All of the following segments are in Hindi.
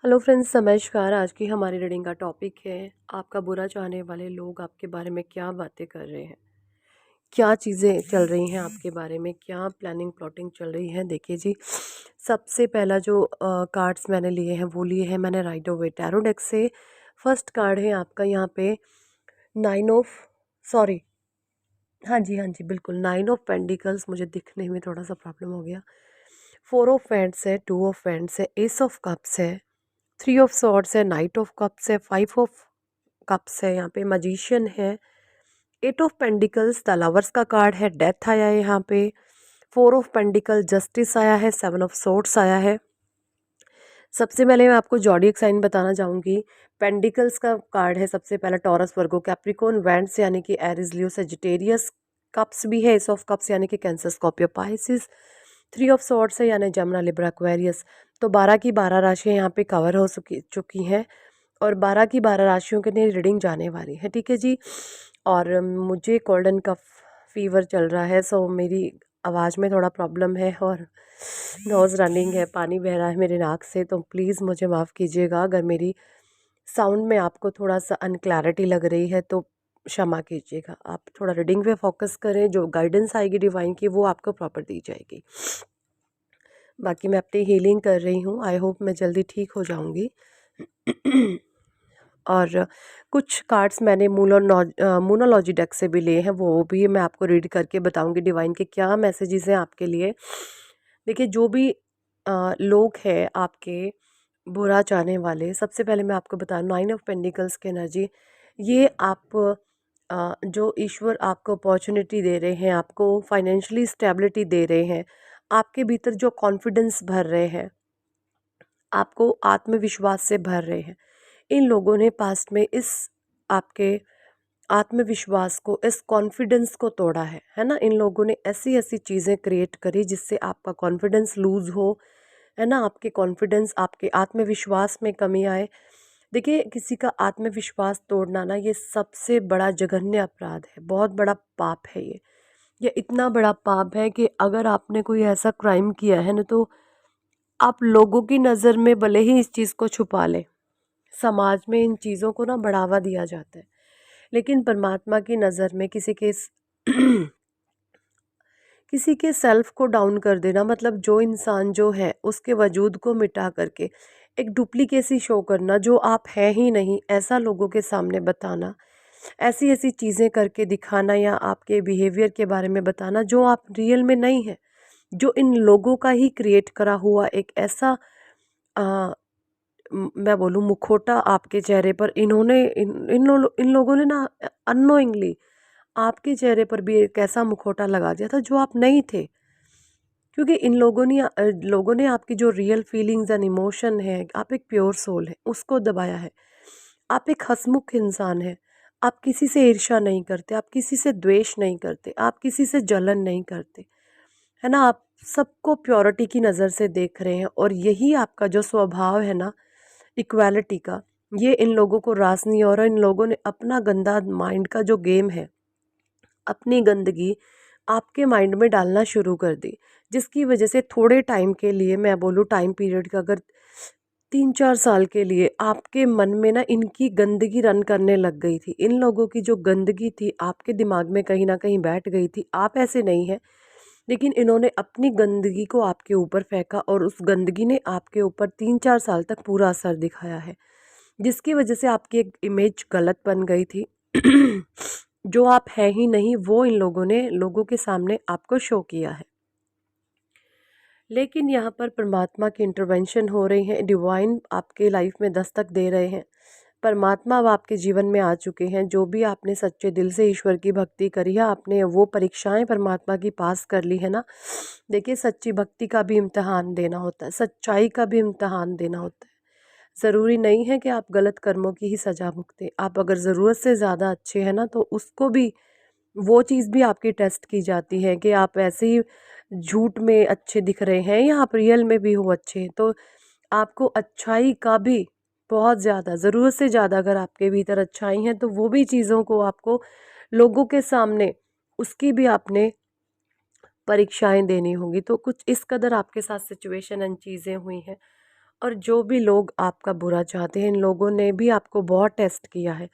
हेलो फ्रेंड्स, नमस्कार। आज की हमारी रीडिंग का टॉपिक है आपका बुरा चाहने वाले लोग आपके बारे में क्या बातें कर रहे हैं, क्या चीज़ें चल रही हैं आपके बारे में, क्या प्लानिंग प्लॉटिंग चल रही है। देखिए जी, सबसे पहला जो कार्ड्स मैंने लिए हैं वो लिए हैं मैंने राइडर वेट टैरो डेक से। फर्स्ट कार्ड है आपका यहाँ पे नाइन ऑफ सॉरी हाँ जी बिल्कुल, नाइन ऑफ पेंडिकल्स। मुझे दिखने में थोड़ा सा प्रॉब्लम हो गया। फोर ऑफ वैंड्स है, टू ऑफ वैंड्स है, एस ऑफ कप्स है, थ्री ऑफ सॉर्ड्स है, नाइट ऑफ कप्स है, फाइव ऑफ कप्स है, यहाँ पे मजिशियन है, eight of pentacles the lovers का कार्ड है, डेथ आया है यहाँ पे, फोर ऑफ पेंडिकल जस्टिस आया है, सेवन ऑफ सोर्ड्स आया है। सबसे पहले मैं आपको जॉडियक साइन बताना चाहूँगी। पेंडिकल्स का कार्ड है सबसे पहला टॉरस वर्गो कैप्रिकॉर्न वैंड्स यानी कि एरिस लियो सजिटेरियस, कप्स भी है एस ऑफ कप्स यानी कि cancer Scorpio Pisces, three of swords है यानी जमुना लिब्रा एक्वेरियस। तो 12 की 12 राशियाँ यहाँ पे कवर हो चुकी हैं और 12 की 12 राशियों के लिए रीडिंग जाने वाली है, ठीक है जी। और मुझे गोल्डन कफ फीवर चल रहा है, सो मेरी आवाज़ में थोड़ा प्रॉब्लम है और नोज़ रनिंग है, पानी बह रहा है मेरे नाक से, तो प्लीज़ मुझे माफ़ कीजिएगा अगर मेरी साउंड में आपको थोड़ा सा अनक्लैरिटी लग रही है तो क्षमा कीजिएगा। आप थोड़ा रीडिंग पे फोकस करें, जो गाइडेंस आएगी डिवाइन की वो आपको प्रॉपर दी जाएगी। बाकी मैं अपनी हीलिंग कर रही हूँ, आई होप मैं जल्दी ठीक हो जाऊँगी। और कुछ कार्ड्स मैंने मूनोलॉजी डेक से भी लिए हैं, वो भी मैं आपको रीड करके बताऊंगी डिवाइन के क्या मैसेजेस हैं आपके लिए। देखिए, जो भी लोग हैं आपके बुरा चाहने वाले, सबसे पहले मैं आपको बता, नाइन ऑफ पेंडिकल्स की एनर्जी, ये आप जो ईश्वर आपको अपॉर्चुनिटी दे रहे हैं, आपको फाइनेंशियली स्टेबिलिटी दे रहे हैं, आपके भीतर जो कॉन्फिडेंस भर रहे हैं, आपको आत्मविश्वास से भर रहे हैं। इन लोगों ने पास्ट में इस आपके आत्मविश्वास को, इस कॉन्फिडेंस को तोड़ा है ना। इन लोगों ने ऐसी ऐसी चीज़ें क्रिएट करी जिससे आपका कॉन्फिडेंस लूज हो, है ना, आपके कॉन्फिडेंस, आपके आत्मविश्वास में कमी आए। देखिए, किसी का आत्मविश्वास तोड़ना ना, ये सबसे बड़ा जघन्य अपराध है, बहुत बड़ा पाप है ये इतना बड़ा पाप है कि अगर आपने कोई ऐसा क्राइम किया है ना, तो आप लोगों की नज़र में भले ही इस चीज़ को छुपा लें, समाज में इन चीज़ों को ना बढ़ावा दिया जाता है, लेकिन परमात्मा की नज़र में किसी के सेल्फ को डाउन कर देना, मतलब जो इंसान जो है उसके वजूद को मिटा करके एक डुप्लीकेसी शो करना, जो आप है ही नहीं ऐसा लोगों के सामने बताना, ऐसी ऐसी चीज़ें करके दिखाना या आपके बिहेवियर के बारे में बताना जो आप रियल में नहीं है, जो इन लोगों का ही क्रिएट करा हुआ एक ऐसा मैं बोलूँ मुखौटा आपके चेहरे पर इन्होंने इन लोगों ने ना अननोइंगली आपके चेहरे पर भी एक ऐसा मुखौटा लगा दिया था जो आप नहीं थे, क्योंकि इन लोगों ने आपकी जो रियल फीलिंग्स एंड इमोशन है, आप एक प्योर सोल है, उसको दबाया है। आप एक हंसमुख इंसान है, आप किसी से ईर्ष्या नहीं करते, आप किसी से द्वेष नहीं करते, आप किसी से जलन नहीं करते, है ना। आप सबको प्योरिटी की नज़र से देख रहे हैं और यही आपका जो स्वभाव है ना, इक्वालिटी का, ये इन लोगों को रास नहीं हो रहा। इन लोगों ने अपना गंदा माइंड का जो गेम है, अपनी गंदगी आपके माइंड में डालना शुरू कर दी, जिसकी वजह से थोड़े टाइम के लिए, मैं बोलूँ टाइम पीरियड का अगर 3-4 साल के लिए, आपके मन में ना इनकी गंदगी रन करने लग गई थी। इन लोगों की जो गंदगी थी आपके दिमाग में कहीं ना कहीं बैठ गई थी। आप ऐसे नहीं हैं, लेकिन इन्होंने अपनी गंदगी को आपके ऊपर फेंका और उस गंदगी ने आपके ऊपर 3-4 साल तक पूरा असर दिखाया है, जिसकी वजह से आपकी एक इमेज गलत बन गई थी। जो आप है ही नहीं वो इन लोगों ने लोगों के सामने आपको शो किया है। लेकिन यहाँ पर परमात्मा की इंटरवेंशन हो रही है, डिवाइन आपके लाइफ में दस्तक दे रहे हैं, परमात्मा अब आपके जीवन में आ चुके हैं। जो भी आपने सच्चे दिल से ईश्वर की भक्ति करी है, आपने वो परीक्षाएं परमात्मा की पास कर ली है ना। देखिए, सच्ची भक्ति का भी इम्तिहान देना होता है, सच्चाई का भी इम्तिहान देना होता है। ज़रूरी नहीं है कि आप गलत कर्मों की ही सज़ा भुगतें। आप अगर ज़रूरत से ज़्यादा अच्छे हैं ना, तो उसको भी, वो चीज़ भी आपकी टेस्ट की जाती है कि आप ऐसे ही झूठ में अच्छे दिख रहे हैं या आप रियल में भी हो अच्छे। तो आपको अच्छाई का भी बहुत ज़्यादा, ज़रूरत से ज़्यादा अगर आपके भीतर अच्छाई हैं, तो वो भी चीज़ों को आपको लोगों के सामने, उसकी भी आपने परीक्षाएं देनी होंगी। तो कुछ इस कदर आपके साथ सिचुएशन एंड चीज़ें हुई हैं और जो भी लोग आपका बुरा चाहते हैं, इन लोगों ने भी आपको बहुत टेस्ट किया है।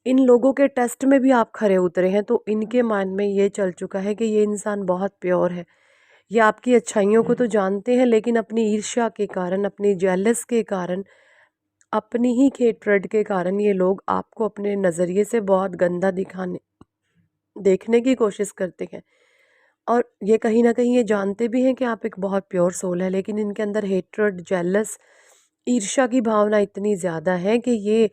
इन लोगों के टेस्ट में भी आप खरे उतरे हैं, तो इनके माइंड में ये चल चुका है कि ये इंसान बहुत प्योर है। ये आपकी अच्छाइयों को तो जानते हैं, लेकिन अपनी ईर्ष्या के कारण, अपनी जेलस के कारण, अपनी ही हेट्रेड के कारण ये लोग आपको अपने नज़रिए से बहुत गंदा दिखाने देखने की कोशिश करते हैं। और ये कहीं न कहीं ये जानते भी हैं कि आप एक बहुत प्योर सोल है, लेकिन इनके अंदर हेट्रेड, जेलस, ईर्ष्या की भावना इतनी ज़्यादा है कि ये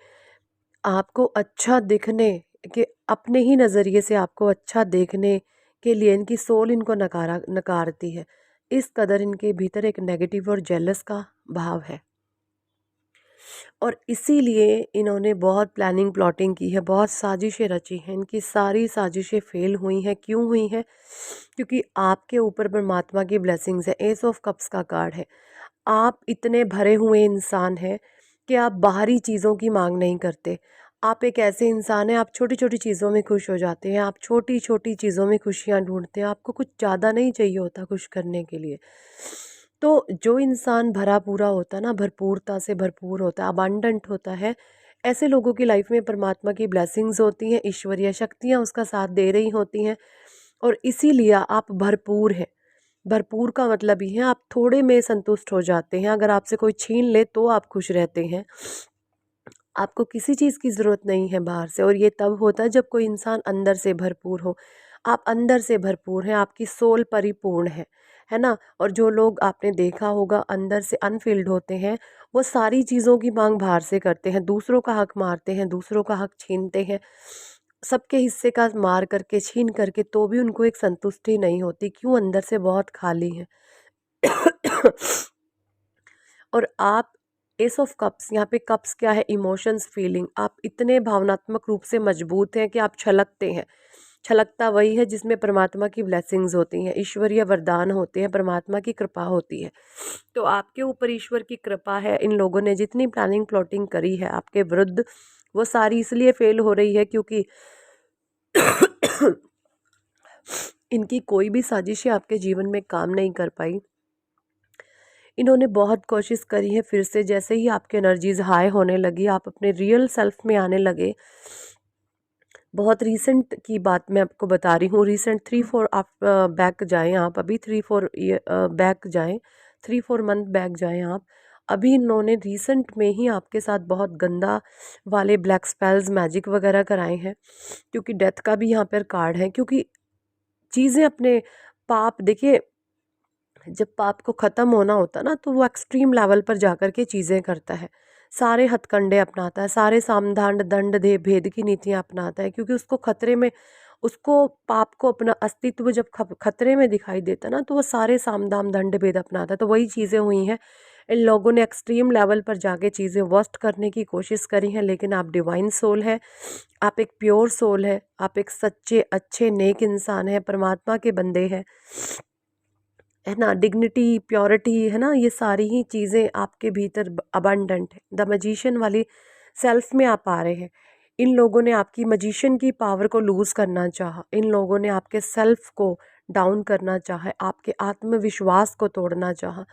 आपको अच्छा दिखने के अपने ही नज़रिए से आपको अच्छा देखने के लिए इनकी सोल इनको नकारती है। इस कदर इनके भीतर एक नेगेटिव और जेलस का भाव है। और इसीलिए इन्होंने बहुत प्लानिंग प्लॉटिंग की है, बहुत साजिशें रची हैं। इनकी सारी साजिशें फेल हुई हैं। क्यों हुई हैं? क्योंकि आपके ऊपर परमात्मा की ब्लेसिंग्स है। एस ऑफ कप्स का कार्ड है। आप इतने भरे हुए इंसान हैं कि आप बाहरी चीज़ों की मांग नहीं करते। आप एक ऐसे इंसान हैं, आप छोटी छोटी चीज़ों में खुश हो जाते हैं। आप छोटी छोटी चीज़ों में खुशियाँ ढूंढते हैं। आपको कुछ ज़्यादा नहीं चाहिए होता खुश करने के लिए। तो जो इंसान भरा पूरा होता है ना, भरपूरता से भरपूर होता है, अबांडेंट होता है, ऐसे लोगों की लाइफ में परमात्मा की ब्लेसिंग्स होती हैं, ईश्वरीय शक्तियाँ उसका साथ दे रही होती हैं। और इसीलिए आप भरपूर हैं। भरपूर का मतलब ही है आप थोड़े में संतुष्ट हो जाते हैं। अगर आपसे कोई छीन ले तो आप खुश रहते हैं। आपको किसी चीज़ की ज़रूरत नहीं है बाहर से, और ये तब होता है जब कोई इंसान अंदर से भरपूर हो। आप अंदर से भरपूर हैं, आपकी सोल परिपूर्ण है ना? और जो लोग आपने देखा होगा अंदर से अनफिल्ड होते हैं, वो सारी चीज़ों की मांग बाहर से करते हैं, दूसरों का हक मारते हैं, दूसरों का हक छीनते हैं, सबके हिस्से का मार करके, छीन करके, तो भी उनको एक संतुष्टि नहीं होती। क्यों? अंदर से बहुत खाली हैं। और आप एस ऑफ कप्स, यहाँ पे कप्स क्या है? Emotions, feeling. आप इतने भावनात्मक रूप से मजबूत हैं कि आप छलकते हैं। छलकता वही है जिसमें परमात्मा की ब्लेसिंग्स होती हैं, ईश्वरीय वरदान होते हैं, परमात्मा की कृपा होती है। तो आपके ऊपर ईश्वर की कृपा है। इन लोगों ने जितनी प्लानिंग प्लॉटिंग करी है आपके विरुद्ध, वो सारी इसलिए फेल हो रही है क्योंकि इनकी कोई भी साजिशें आपके जीवन में काम नहीं कर पाई। इन्होंने बहुत कोशिश करी है। फिर से जैसे ही आपकी एनर्जीज हाई होने लगी, आप अपने रियल सेल्फ में आने लगे। बहुत रीसेंट की बात मैं आपको बता रही हूँ। रीसेंट 3-4 आप बैक जाएं, आप अभी 3-4 बैक जाएं, 3-4 मंथ बैक जाएं आप। अभी इन्होंने रीसेंट में ही आपके साथ बहुत गंदा वाले ब्लैक स्पेल्स, मैजिक वगैरह कराए हैं, क्योंकि डेथ का भी यहाँ पर कार्ड है। क्योंकि चीज़ें अपने पाप, देखिए जब पाप को ख़त्म होना होता है ना, तो वो एक्सट्रीम लेवल पर जाकर के चीज़ें करता है, सारे हथकंडे अपनाता है, सारे सामधान दंड दे भेद की नीतियाँ अपनाता है, क्योंकि उसको खतरे में, उसको पाप को अपना अस्तित्व जब खतरे में दिखाई देता है ना, तो वो सारे सामधान दंड भेद अपनाता है। तो वही चीज़ें हुई हैं। इन लोगों ने एक्सट्रीम लेवल पर जाके चीज़ें वर्स्ट करने की कोशिश करी हैं, लेकिन आप डिवाइन सोल है, आप एक प्योर सोल है, आप एक सच्चे अच्छे नेक इंसान है, परमात्मा के बंदे हैं, है ना? डिग्निटी, प्योरिटी, है ना? ये सारी ही चीज़ें आपके भीतर अबंडेंट है। द मजिशियन वाली सेल्फ में आप आ रहे हैं। इन लोगों ने आपकी मजिशियन की पावर को लूज़ करना चाहा। इन लोगों ने आपके सेल्फ को डाउन करना चाहा, आपके आत्मविश्वास को तोड़ना चाहा।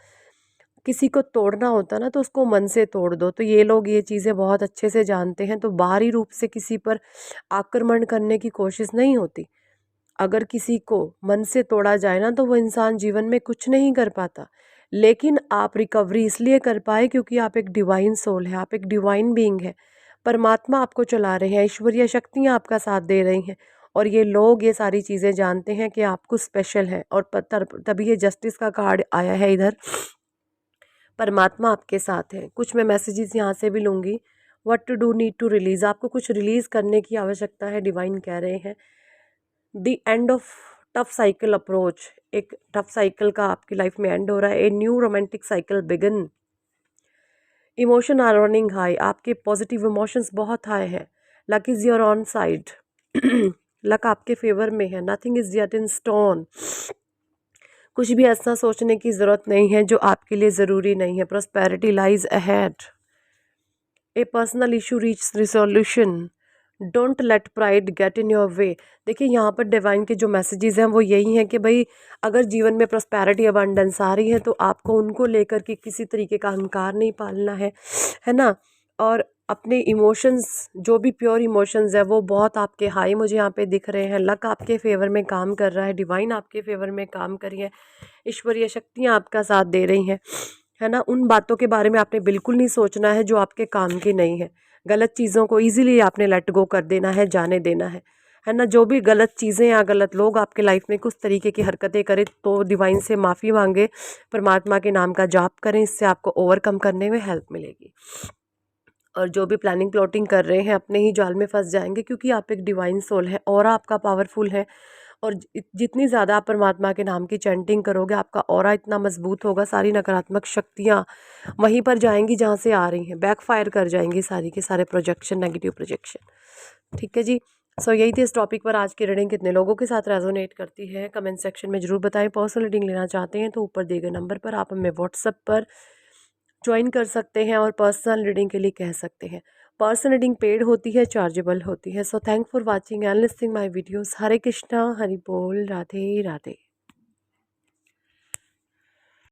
किसी को तोड़ना होता ना, तो उसको मन से तोड़ दो। तो ये लोग ये चीज़ें बहुत अच्छे से जानते हैं, तो बाहरी रूप से किसी पर आक्रमण करने की कोशिश नहीं होती। अगर किसी को मन से तोड़ा जाए ना, तो वो इंसान जीवन में कुछ नहीं कर पाता। लेकिन आप रिकवरी इसलिए कर पाए क्योंकि आप एक डिवाइन सोल है, आप एक डिवाइन बीइंग है। परमात्मा आपको चला रहे हैं, ईश्वरीय शक्तियाँ आपका साथ दे रही हैं, और ये लोग ये सारी चीज़ें जानते हैं कि आप कुछ स्पेशल हैं। और तभी ये जस्टिस का कार्ड आया है इधर। परमात्मा आपके साथ है। कुछ मैं मैसेजेस यहाँ से भी लूँगी। What to do, need to release. आपको कुछ रिलीज़ करने की आवश्यकता है, डिवाइन कह रहे हैं। The end of tough cycle approach. एक टफ साइकिल का आपकी लाइफ में एंड हो रहा है। A new romantic cycle begin. Emotion are running high. आपके पॉजिटिव इमोशंस बहुत हाई है। Luck is your on side. Luck आपके फेवर में है। Nothing is yet in stone. कुछ भी ऐसा सोचने की ज़रूरत नहीं है जो आपके लिए ज़रूरी नहीं है। Prosperity lies ahead. A personal issue reach resolution. Don't let pride get in your way. देखिए यहाँ पर डिवाइन के जो मैसेजेस हैं वो यही हैं कि भाई अगर जीवन में प्रॉस्पेरिटी अबंडेंस आ रही है तो आपको उनको लेकर के किसी तरीके का अहंकार नहीं पालना है ना। और अपने इमोशंस, जो भी प्योर इमोशंस है वो बहुत आपके हाई मुझे यहाँ पे दिख रहे हैं। लक आपके फेवर में काम कर रहा है, डिवाइन आपके फेवर में काम कर रही है, ईश्वरीय शक्तियाँ आपका साथ दे रही हैं, है ना। उन बातों के बारे में आपने बिल्कुल नहीं सोचना है जो आपके काम की नहीं है। गलत चीज़ों को इजीली आपने लेट गो कर देना है, जाने देना है ना। जो भी गलत चीज़ें या गलत लोग आपके लाइफ में कुछ तरीके की हरकतें करें तो डिवाइन से माफ़ी मांगे, परमात्मा के नाम का जाप करें, इससे आपको ओवरकम करने में हेल्प मिलेगी। और जो भी प्लानिंग प्लॉटिंग कर रहे हैं अपने ही जाल में फंस जाएंगे, क्योंकि आप एक डिवाइन सोल है और आपका पावरफुल है। और जितनी ज़्यादा आप परमात्मा के नाम की चैंटिंग करोगे आपका ऑरा इतना मजबूत होगा, सारी नकारात्मक शक्तियाँ वहीं पर जाएंगी जहाँ से आ रही हैं, बैकफायर कर जाएंगी सारी के सारे प्रोजेक्शन, नेगेटिव प्रोजेक्शन। ठीक है जी। सो यही थी इस टॉपिक पर आज की रीडिंग कितने लोगों के साथ रेजोनेट करती है कमेंट सेक्शन में ज़रूर बताएं। पर्सनल रीडिंग लेना चाहते हैं तो ऊपर दिए गए नंबर पर आप हमें व्हाट्सएप पर ज्वाइन कर सकते हैं और पर्सनल रीडिंग के लिए कह सकते हैं। पर्सनल रीडिंग पेड होती है, चार्जेबल होती है। So thank for watching and listening my videos. Hare Krishna, Hari बोल, राधे राधे।